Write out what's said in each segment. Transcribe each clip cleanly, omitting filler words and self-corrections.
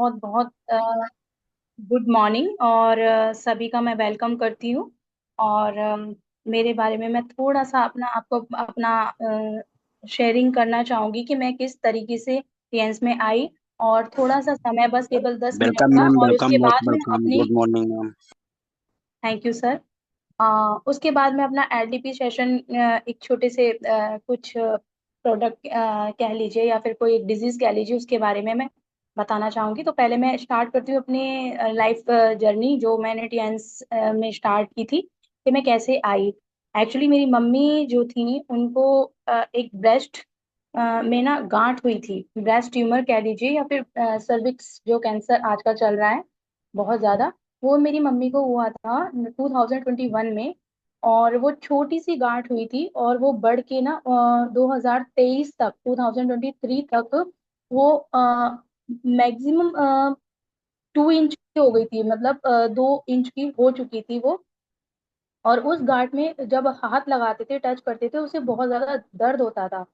बहुत बहुत good morning. और सभी का मैं वेलकम करती हूँ। और मेरे बारे में मैं थोड़ा सा अपना आपको अपना शेयरिंग करना चाहूंगी कि मैं किस तरीके से टीएंस में आई। और थोड़ा सा समय, बस केवल 10 मिनट वेलकम का, मैम, और वेलकम, उसके मोस्ट बाद मैं वेलकम। अपनी। Good morning ma'am. Thank you sir. उसके बाद मैं अपना एलडीपी सेशन, एक छोटे से कुछ प्रोडक्ट कह लीजिए या फिर कोई डिजीज कह लीजिए, उसके बारे में मैं बताना चाहूंगी। तो पहले मैं स्टार्ट करती हूँ अपनी लाइफ जर्नी, जो मैंने टीएनस में स्टार्ट की थी कि मैं कैसे आई। एक्चुअली मेरी मम्मी जो थी उनको एक ब्रेस्ट में ना गांठ हुई थी, ब्रेस्ट ट्यूमर कह लीजिए या फिर सर्विक्स जो कैंसर आजकल चल रहा है बहुत ज्यादा। वो मेरी मम्मी को हुआ था 2021 में। और वो छोटी सी गांठ हुई थी और वो बढ़ के ना 2023 तक, 2023 तक वो मैक्सिमम 2 इंच की हो गई थी, मतलब 2 इंच की हो चुकी थी वो। और उस गांठ में जब हाथ लगाते थे, टच करते थे, उसे बहुत ज्यादा दर्द होता था।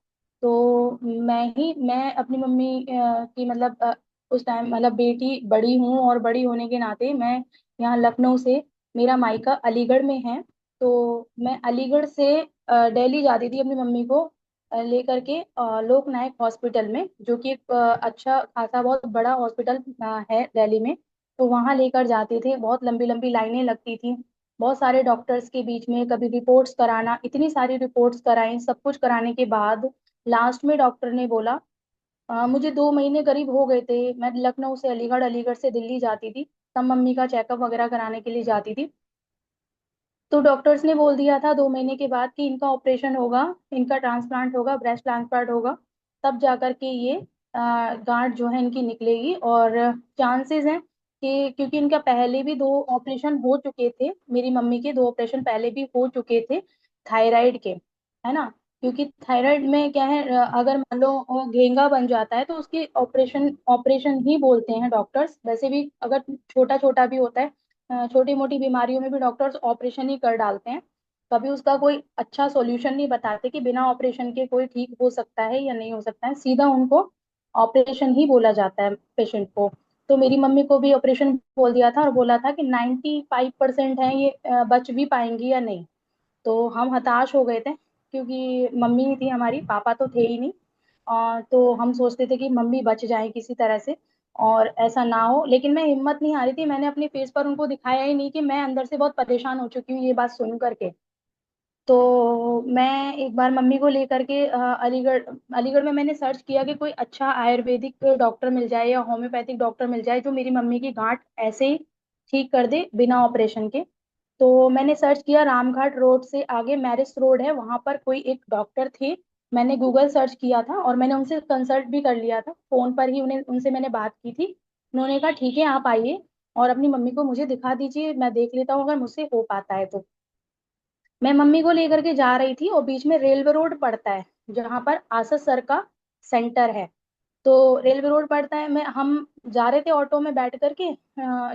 तो मैं अपनी मम्मी की मतलब उस टाइम मतलब बेटी बड़ी हूँ, और बड़ी होने के नाते मैं यहाँ लखनऊ से, मेरा मायका अलीगढ़ में है। तो मैं अलीगढ़ से दिल्ली जाती थी अपनी मम्मी को लेकर के लोक नायक हॉस्पिटल में, जो कि एक अच्छा खासा बहुत बड़ा हॉस्पिटल है दिल्ली में। तो वहां लेकर जाते थे, बहुत लंबी लंबी लाइनें लगती थी बहुत सारे डॉक्टर्स के बीच में, कभी रिपोर्ट्स कराना, इतनी सारी रिपोर्ट्स कराई, सब कुछ कराने के बाद लास्ट में डॉक्टर ने बोला, मुझे 2 महीने करीब हो गए थे, मैं लखनऊ से अलीगढ़, अलीगढ़ से दिल्ली जाती थी, तब मम्मी का चेकअप वगैरह कराने के लिए जाती थी। तो डॉक्टर्स ने बोल दिया था 2 महीने के बाद कि इनका ऑपरेशन होगा, इनका ट्रांसप्लांट होगा, ब्रेस्ट ट्रांसप्लांट होगा, तब जा करके ये गांठ जो है इनकी निकलेगी। और चांसेस हैं कि, क्योंकि इनका पहले भी 2 ऑपरेशन हो चुके थे, मेरी मम्मी के 2 ऑपरेशन पहले भी हो चुके थे थायराइड के, है ना। क्योंकि थायराइड में क्या है, अगर मान लो वो घेंगा बन जाता है तो उसकी ऑपरेशन ऑपरेशन ही बोलते हैं डॉक्टर्स। वैसे भी अगर छोटा छोटा भी होता है, छोटी मोटी बीमारियों में भी डॉक्टर्स ऑपरेशन ही कर डालते हैं। कभी उसका कोई अच्छा सॉल्यूशन नहीं बताते कि बिना ऑपरेशन के कोई ठीक हो सकता है या नहीं हो सकता है, सीधा उनको ऑपरेशन ही बोला जाता है पेशेंट को। तो मेरी मम्मी को भी ऑपरेशन बोल दिया था और बोला था कि 95% है ये, बच भी पाएंगी या नहीं। तो हम हताश हो गए थे, क्योंकि मम्मी ही थी हमारी, पापा तो थे ही नहीं। तो हम सोचते थे कि मम्मी बच जाए किसी तरह से और ऐसा ना हो। लेकिन मैं हिम्मत नहीं हारी थी, मैंने अपने फेस पर उनको दिखाया ही नहीं कि मैं अंदर से बहुत परेशान हो चुकी हूँ ये बात सुन करके। तो मैं एक बार मम्मी को लेकर के अलीगढ़, अलीगढ़ में मैंने सर्च किया कि कोई अच्छा आयुर्वेदिक डॉक्टर मिल जाए या होम्योपैथिक डॉक्टर मिल जाए जो मेरी मम्मी की गांठ ऐसे ही ठीक कर दे बिना ऑपरेशन के। तो मैंने सर्च किया, रामघाट रोड से आगे मैरिज रोड है, वहां पर कोई एक डॉक्टर थे। मैंने गूगल सर्च किया था और मैंने उनसे कंसल्ट भी कर लिया था, फोन पर ही उन्हें उनसे मैंने बात की थी। उन्होंने कहा ठीक है आप आइए और अपनी मम्मी को मुझे दिखा दीजिए, मैं देख लेता हूँ अगर मुझसे हो पाता है तो। मैं मम्मी को लेकर के जा रही थी और बीच में रेलवे रोड पड़ता है, जहां पर आसस सर का सेंटर है। तो रेलवे रोड पड़ता है, मैं हम जा रहे थे ऑटो में बैठ करके,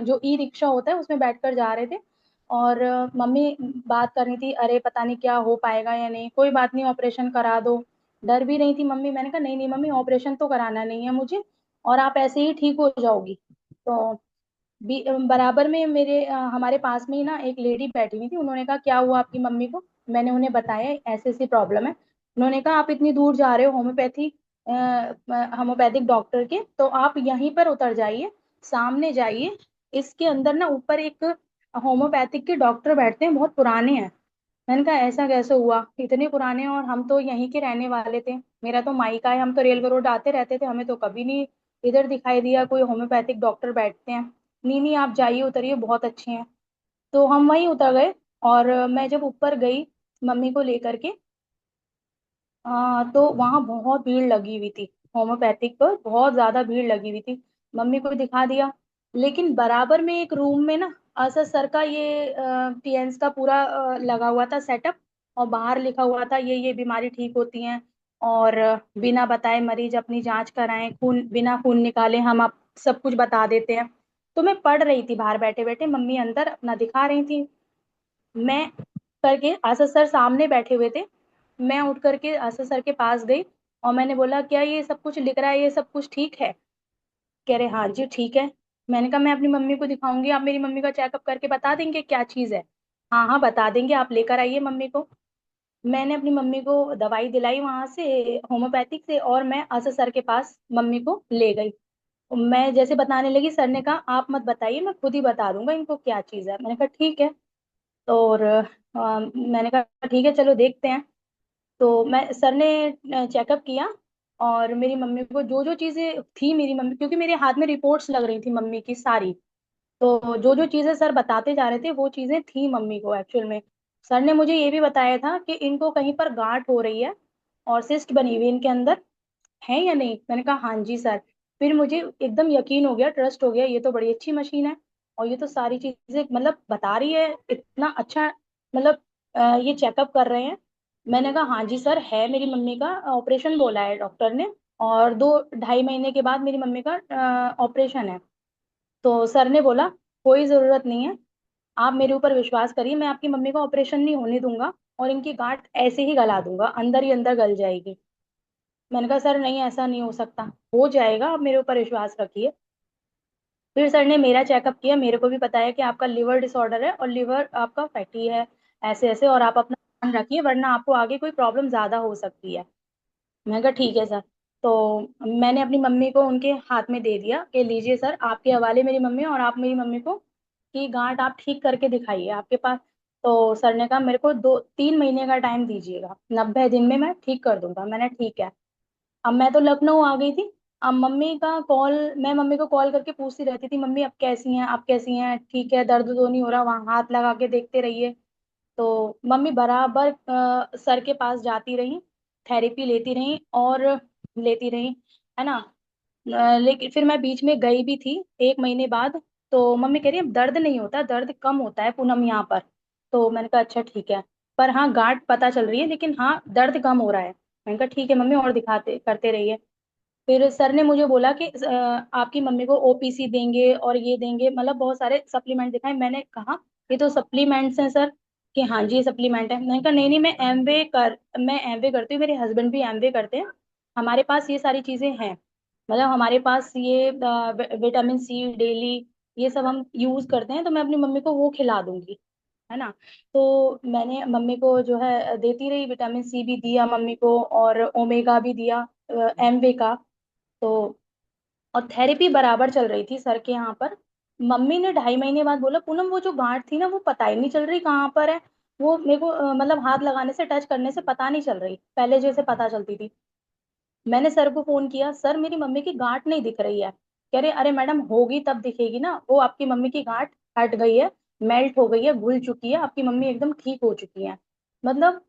जो ई रिक्शा होता है उसमें बैठ कर जा रहे थे। और मम्मी बात कर रही थी, अरे पता नहीं क्या हो पाएगा या नहीं, कोई बात नहीं ऑपरेशन करा दो। डर भी रही थी मम्मी, मैंने कहा नहीं नहीं मम्मी, ऑपरेशन तो कराना नहीं है मुझे, और आप ऐसे ही ठीक हो जाओगी। तो बराबर में मेरे हमारे पास में ही ना एक लेडी बैठी हुई थी, उन्होंने कहा क्या हुआ आपकी मम्मी को। मैंने उन्हें बताया ऐसे ऐसी प्रॉब्लम है। उन्होंने कहा आप इतनी दूर जा रहे हो होम्योपैथिक डॉक्टर के, तो आप यहीं पर उतर जाइए, सामने जाइए, इसके अंदर ना ऊपर एक होम्योपैथिक के डॉक्टर बैठते हैं, बहुत पुराने हैं। मैंने कहा ऐसा कैसे हुआ, इतने पुराने, और हम तो यहीं के रहने वाले थे, मेरा तो माइका है, हम तो रेलवे रोड आते रहते थे, हमें तो कभी नहीं इधर दिखाई दिया कोई होम्योपैथिक डॉक्टर बैठते हैं। नहीं नहीं आप जाइए, उतरिए, बहुत अच्छे हैं। तो हम वहीं उतर गए। और मैं जब ऊपर गई मम्मी को लेकर के, तो वहां बहुत भीड़ लगी हुई थी, होम्योपैथिक पर बहुत ज्यादा भीड़ लगी हुई थी। मम्मी को दिखा दिया, लेकिन बराबर में एक रूम में ना असर सर का ये टीएंस का पूरा लगा हुआ था सेटअप, और बाहर लिखा हुआ था ये बीमारी ठीक होती हैं, और बिना बताए मरीज अपनी जांच कराएं, खून बिना खून निकाले हम आप सब कुछ बता देते हैं। तो मैं पढ़ रही थी बाहर बैठे बैठे, मम्मी अंदर अपना दिखा रही थी, मैं करके आशा सर सामने बैठे हुए थे। मैं उठ करके आशा सर के पास गई और मैंने बोला क्या ये सब कुछ लिख रहा है, ये सब कुछ ठीक है। कह रहे हाँ जी ठीक है। मैंने कहा मैं अपनी मम्मी को दिखाऊंगी, आप मेरी मम्मी का चेकअप करके बता देंगे क्या चीज़ है। हाँ हाँ बता देंगे, आप लेकर आइए मम्मी को। मैंने अपनी मम्मी को दवाई दिलाई वहां से, होम्योपैथिक से, और मैं आशा सर के पास मम्मी को ले गई। मैं जैसे बताने लगी, सर ने कहा आप मत बताइए, मैं खुद ही बता दूंगा इनको क्या चीज़ है। मैंने कहा ठीक है। तो और मैंने कहा ठीक है चलो देखते हैं। तो मैं सर ने चेकअप किया, और मेरी मम्मी को जो जो चीजें थी, मेरी मम्मी, क्योंकि मेरे हाथ में रिपोर्ट्स लग रही थी मम्मी की सारी, तो जो जो चीजें सर बताते जा रहे थे वो चीजें थी मम्मी को एक्चुअल में। सर ने मुझे ये भी बताया था कि इनको कहीं पर गांठ हो रही है और सिस्ट बनी हुई है इनके अंदर, है या नहीं। मैंने कहा हाँ जी सर। फिर मुझे एकदम यकीन हो गया, ट्रस्ट हो गया, ये तो बड़ी अच्छी मशीन है, और ये तो सारी चीजें मतलब बता रही है इतना अच्छा, मतलब ये चेकअप कर रहे हैं। मैंने कहा हाँ जी सर, है मेरी मम्मी का ऑपरेशन बोला है डॉक्टर ने, और 2 ढाई महीने के बाद मेरी मम्मी का ऑपरेशन है। तो सर ने बोला कोई जरूरत नहीं है, आप मेरे ऊपर विश्वास करिए, मैं आपकी मम्मी का ऑपरेशन नहीं होने दूंगा, और इनकी गांठ ऐसे ही गला दूंगा, अंदर ही अंदर गल जाएगी। मैंने कहा सर नहीं, ऐसा नहीं हो सकता, हो जाएगा, आप मेरे ऊपर विश्वास रखिए। फिर सर ने मेरा चेकअप किया, मेरे को भी बताया कि आपका लिवर डिसऑर्डर है और लिवर आपका फैटी है, ऐसे ऐसे, और आप अपना ध्यान रखिए वरना आपको आगे कोई प्रॉब्लम ज्यादा हो सकती है। मैंने कहा ठीक है सर। तो मैंने अपनी मम्मी को उनके हाथ में दे दिया कि लीजिए सर, आपके हवाले मेरी मम्मी, और आप मेरी मम्मी को की गांठ आप ठीक करके दिखाइए आपके पास। तो सर ने कहा मेरे को 2-3 महीने का टाइम दीजिएगा, 90 दिन में मैं ठीक कर दूंगा। मैंने ठीक है। अब मैं तो लखनऊ आ गई थी। अब मम्मी का कॉल, मैं मम्मी को कॉल करके पूछती रहती थी, मम्मी अब कैसी हैं, आप कैसी हैं, ठीक है, दर्द तो नहीं हो रहा, वहां हाथ लगा के देखते रहिए। तो मम्मी बराबर सर के पास जाती रही, थेरेपी लेती रही और लेती रही, है ना। लेकिन फिर मैं बीच में गई भी थी 1 महीने बाद। तो मम्मी कह रही है दर्द नहीं होता, दर्द कम होता है पूनम यहाँ पर। तो मैंने कहा अच्छा ठीक है, पर हाँ गांठ पता चल रही है, लेकिन हाँ दर्द कम हो रहा है। मैंने कहा ठीक है मम्मी, और दिखाते करते रहिए। फिर सर ने मुझे बोला कि आपकी मम्मी को ओपीसी देंगे और ये देंगे, मतलब बहुत सारे सप्लीमेंट दिखाए। मैंने कहा ये तो सप्लीमेंट्स हैं सर, कि हाँ जी ये सप्लीमेंट है। मैंने कहा नहीं नहीं, मैं एमवे करती हूँ, मेरे हस्बैंड भी एमवे करते हैं, हमारे पास ये सारी चीजें हैं, मतलब हमारे पास ये विटामिन सी डेली ये सब हम यूज करते हैं, तो मैं अपनी मम्मी को वो खिला दूंगी, है ना। तो मैंने मम्मी को जो है देती रही, विटामिन सी भी दिया मम्मी को, और ओमेगा भी दिया एमवे का। तो और थेरेपी बराबर चल रही थी सर के यहाँ पर। मम्मी ने 2.5 महीने बाद बोला पूनम वो जो गांठ थी ना, वो पता ही नहीं चल रही कहाँ पर है, वो मेरे को मतलब हाथ लगाने से, टच करने से पता नहीं चल रही, पहले जैसे पता चलती थी। मैंने सर को फोन किया, सर मेरी मम्मी की गांठ नहीं दिख रही है। कह रहे अरे मैडम होगी तब दिखेगी ना, वो आपकी मम्मी की गांठ हट गई है, मेल्ट हो गई है, घुल चुकी है, आपकी मम्मी एकदम ठीक हो चुकी है। मतलब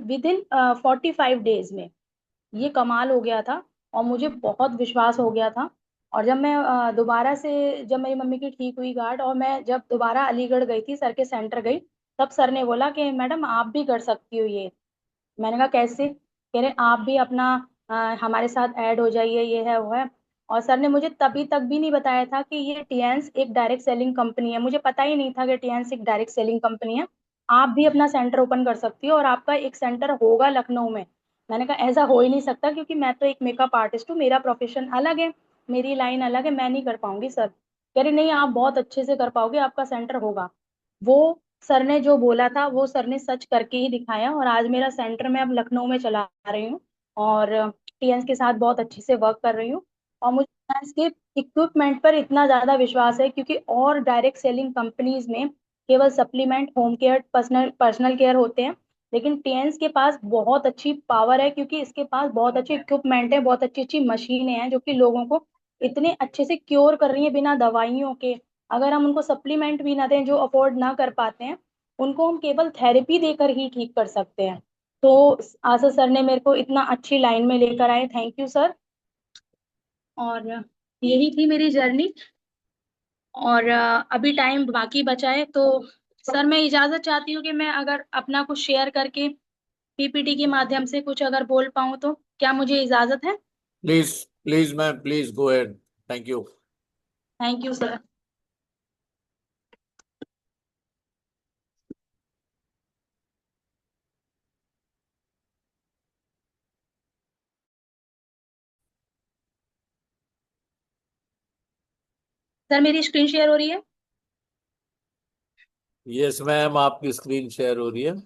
विदिन 45 डेज में ये कमाल हो गया था, और मुझे बहुत विश्वास हो गया था। और जब मैं दोबारा से, जब मेरी मम्मी की ठीक हुई गांठ, और मैं जब दोबारा अलीगढ़ गई थी, सर के सेंटर गई, तब सर ने बोला कि मैडम आप भी कर सकती हो ये। मैंने कहा कैसे। कह रहे आप भी अपना हमारे साथ ऐड हो जाइए, ये है वो है। और सर ने मुझे तभी तक भी नहीं बताया था कि ये टीएंस एक डायरेक्ट सेलिंग कंपनी है, मुझे पता ही नहीं था कि टीएंस एक डायरेक्ट सेलिंग कंपनी है। आप भी अपना सेंटर ओपन कर सकती हो, और आपका एक सेंटर होगा लखनऊ में। मैंने कहा ऐसा हो ही नहीं सकता, क्योंकि मैं तो एक मेकअप आर्टिस्ट हूँ, मेरा प्रोफेशन अलग है, मेरी लाइन अलग है, मैं नहीं कर पाऊंगी सर। कह रहे नहीं आप बहुत अच्छे से कर पाओगे, आपका सेंटर होगा। वो सर ने जो बोला था वो सर ने सच करके ही दिखाया, और आज मेरा सेंटर मैं अब लखनऊ में चला रही हूँ, और टीएंस के साथ बहुत अच्छे से वर्क कर रही हूँ। और मुझे टीएंस के इक्विपमेंट पर इतना ज्यादा विश्वास है, क्योंकि और डायरेक्ट सेलिंग कंपनीज में केवल supplement, home care, personal personal care होते हैं, लेकिन टीएंस के पास बहुत अच्छी पावर है, क्योंकि इसके पास बहुत अच्छे इक्विपमेंट है, बहुत अच्छी अच्छी मशीनें हैं, जो कि लोगों को इतने अच्छे से क्योर कर रही है बिना दवाइयों के। अगर हम उनको सप्लीमेंट भी ना दें, जो अफोर्ड ना कर पाते हैं, उनको हम केवल थेरेपी देकर ही ठीक कर सकते हैं। तो आशा सर ने मेरे को इतना अच्छी लाइन में लेकर आए, थैंक यू सर। और यही थी मेरी जर्नी। और अभी टाइम बाकी बचा है, तो सर मैं इजाजत चाहती हूँ कि मैं अगर अपना कुछ शेयर करके पीपीटी के माध्यम से कुछ अगर बोल पाऊँ, तो क्या मुझे इजाजत है? Please, please ma'am, please go ahead. Thank you. Thank you sir. Sir मेरी स्क्रीन शेयर हो रही है? यस मैम, आपकी स्क्रीन शेयर हो रही है।